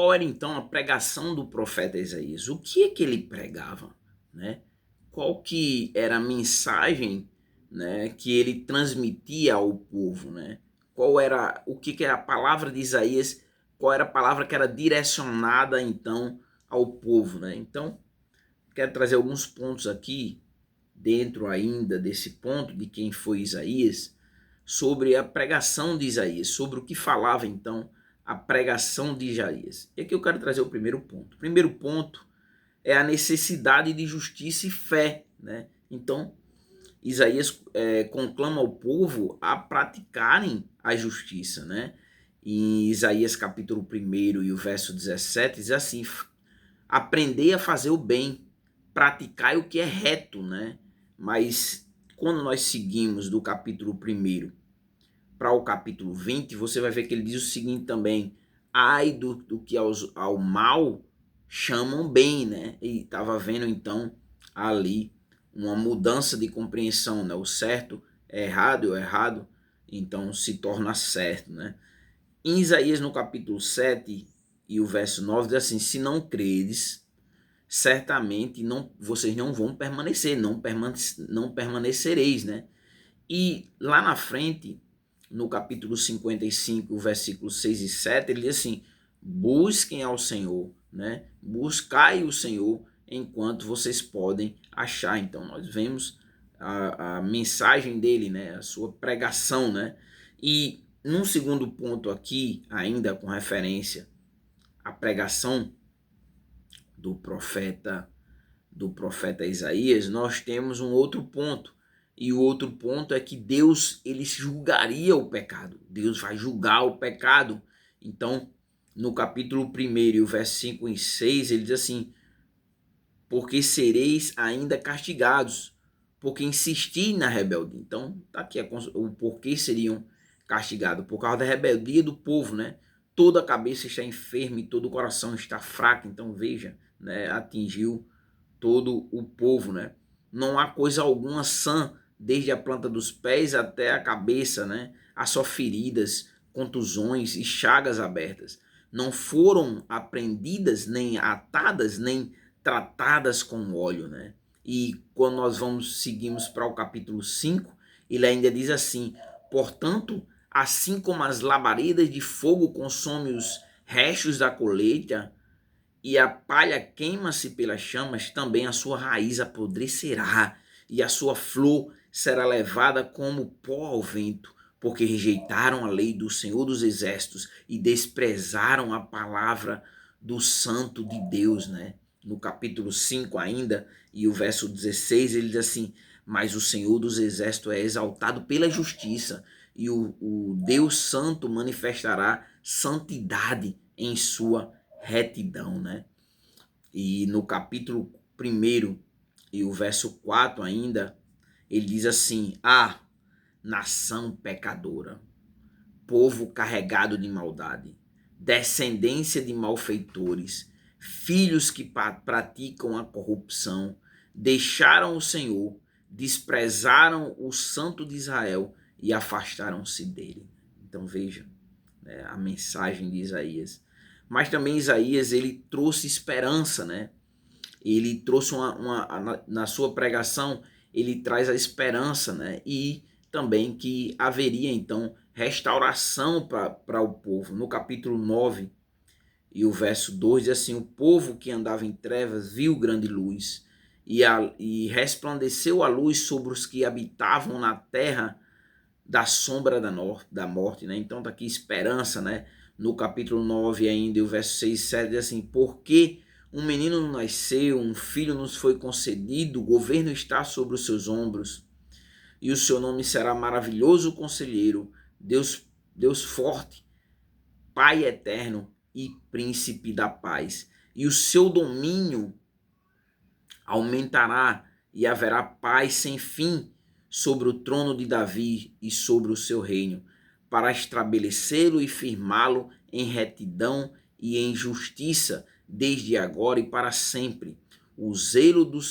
qual era então a pregação do profeta Isaías? O que é que ele pregava, né? Qual que era a mensagem, né, que ele transmitia ao povo, né? Qual era o que era a palavra de Isaías? Qual era a palavra que era direcionada então ao povo, né? Então, quero trazer alguns pontos aqui dentro ainda desse ponto de quem foi Isaías, sobre a pregação de Isaías, sobre o que falava então a pregação de Isaías. E aqui eu quero trazer o primeiro ponto. O primeiro ponto é a necessidade de justiça e fé, né? Então, Isaías conclama ao povo a praticarem a justiça, né? Em Isaías capítulo 1 e o verso 17 diz assim: aprender a fazer o bem, praticar o que é reto, né? Mas quando nós seguimos do capítulo 1 para o capítulo 20, você vai ver que ele diz o seguinte também: ai do que ao mal chamam bem, né? E estava vendo então ali uma mudança de compreensão, né? O certo é errado e o errado então se torna certo, né? Em Isaías no capítulo 7 e o verso 9 diz assim: se não credes, certamente vocês não vão permanecer, não permanecereis, né? E lá na frente, no capítulo 55, versículos 6 e 7, ele diz assim: busquem ao Senhor, né? Buscai o Senhor enquanto vocês podem achar. Então nós vemos a mensagem dele, né? A sua pregação, né? E num segundo ponto aqui, ainda com referência à pregação do profeta Isaías, nós temos um outro ponto. E o outro ponto é que Deus, ele julgaria o pecado. Deus vai julgar o pecado. Então, no capítulo 1 e o verso 5 e 6, ele diz assim: porque sereis ainda castigados, porque insisti na rebeldia. Então, tá aqui o porquê seriam castigados, por causa da rebeldia do povo, né? Toda a cabeça está enferma e todo o coração está fraco. Então, veja, né? Atingiu todo o povo, né? Não há coisa alguma sã, desde a planta dos pés até a cabeça, né? Há só feridas, contusões e chagas abertas. Não foram aprendidas, nem atadas, nem tratadas com óleo, né? E quando nós seguimos para o capítulo 5, ele ainda diz assim: portanto, assim como as labaredas de fogo consomem os restos da colheita, e a palha queima-se pelas chamas, também a sua raiz apodrecerá, e a sua flor será levada como pó ao vento, porque rejeitaram a lei do Senhor dos Exércitos e desprezaram a palavra do Santo de Deus, né? No capítulo 5 ainda, e o verso 16, ele diz assim: mas o Senhor dos Exércitos é exaltado pela justiça, e o Deus Santo manifestará santidade em sua retidão, né? E no capítulo 1 e o verso 4 ainda, ele diz assim: ah, nação pecadora, povo carregado de maldade, descendência de malfeitores, filhos que praticam a corrupção, deixaram o Senhor, desprezaram o Santo de Israel e afastaram-se dele. Então veja, né, a mensagem de Isaías. Mas também Isaías, ele trouxe esperança, né? Ele trouxe na sua pregação, ele traz a esperança, né? E também que haveria então restauração para o povo. No capítulo 9 e o verso 2 diz assim: o povo que andava em trevas viu grande luz, e resplandeceu a luz sobre os que habitavam na terra da sombra da morte, né? Então tá aqui esperança, né? No capítulo 9 ainda, e o verso 6 e 7 diz assim: porque um menino nos nasceu, um filho nos foi concedido, o governo está sobre os seus ombros, e o seu nome será maravilhoso conselheiro, Deus forte, Pai eterno e príncipe da paz. E o seu domínio aumentará e haverá paz sem fim sobre o trono de Davi e sobre o seu reino, para estabelecê-lo e firmá-lo em retidão e em justiça, desde agora e para sempre. O zelo do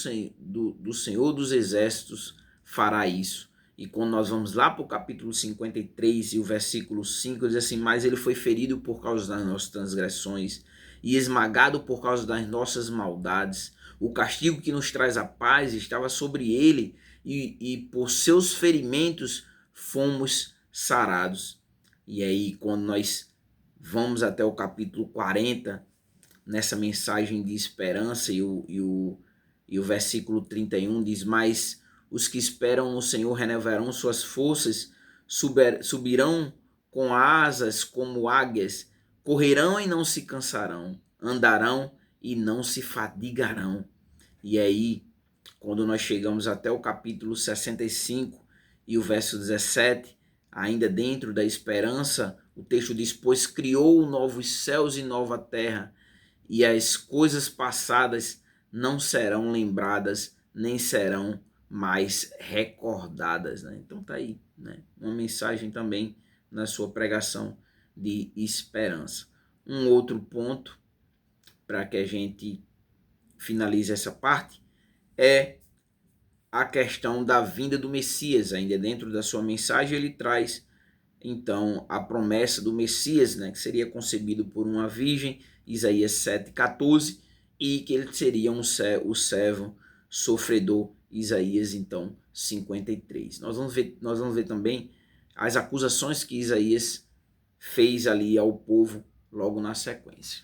Senhor dos Exércitos fará isso. E quando nós vamos lá para o capítulo 53 e o versículo 5, diz assim: mas ele foi ferido por causa das nossas transgressões e esmagado por causa das nossas maldades. O castigo que nos traz a paz estava sobre ele, e por seus ferimentos fomos sarados. E aí, quando nós vamos até o capítulo 40, nessa mensagem de esperança, e o versículo 31 diz: mas os que esperam no Senhor renovarão suas forças, subirão com asas como águias, correrão e não se cansarão, andarão e não se fadigarão. E aí, quando nós chegamos até o capítulo 65 e o verso 17, ainda dentro da esperança, o texto diz: pois criou novos céus e nova terra, e as coisas passadas não serão lembradas, nem serão mais recordadas. Né? Então tá aí, né? Uma mensagem também na sua pregação de esperança. Um outro ponto para que a gente finalize essa parte é a questão da vinda do Messias. Ainda dentro da sua mensagem ele traz então a promessa do Messias, né, que seria concebido por uma virgem, Isaías 7,14, e que ele seria o servo sofredor, Isaías então 53. Nós vamos ver também as acusações que Isaías fez ali ao povo logo na sequência.